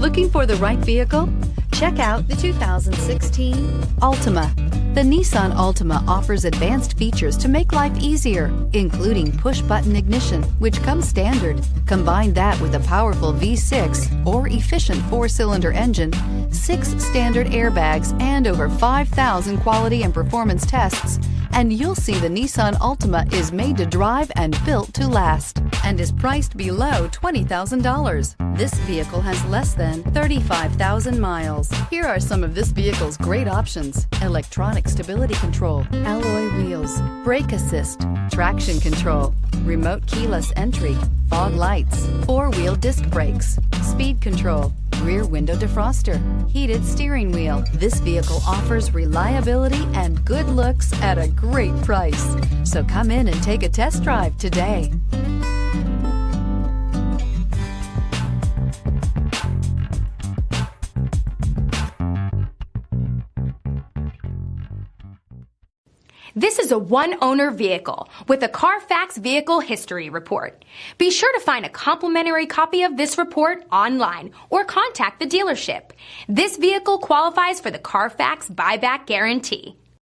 Looking for the right vehicle? Check out the 2016 Altima. The Nissan Altima offers advanced features to make life easier, including push-button ignition, which comes standard. Combine that with a powerful V6 or efficient 4-cylinder engine, 6 standard airbags, and over 5,000 quality and performance tests, and you'll see the Nissan Altima is made to drive and built to last, and is priced below $20,000. This vehicle has less than 35,000 miles. Here are some of this vehicle's great options: electronic stability control, alloy wheels, brake assist, traction control, remote keyless entry, fog lights, 4-wheel disc brakes, speed control, rear window defroster, heated steering wheel. This vehicle offers reliability and good looks at a great price. So come in and take a test drive today. This is a one-owner vehicle with a Carfax Vehicle History Report. Be sure to find a complimentary copy of this report online or contact the dealership. This vehicle qualifies for the Carfax Buyback Guarantee.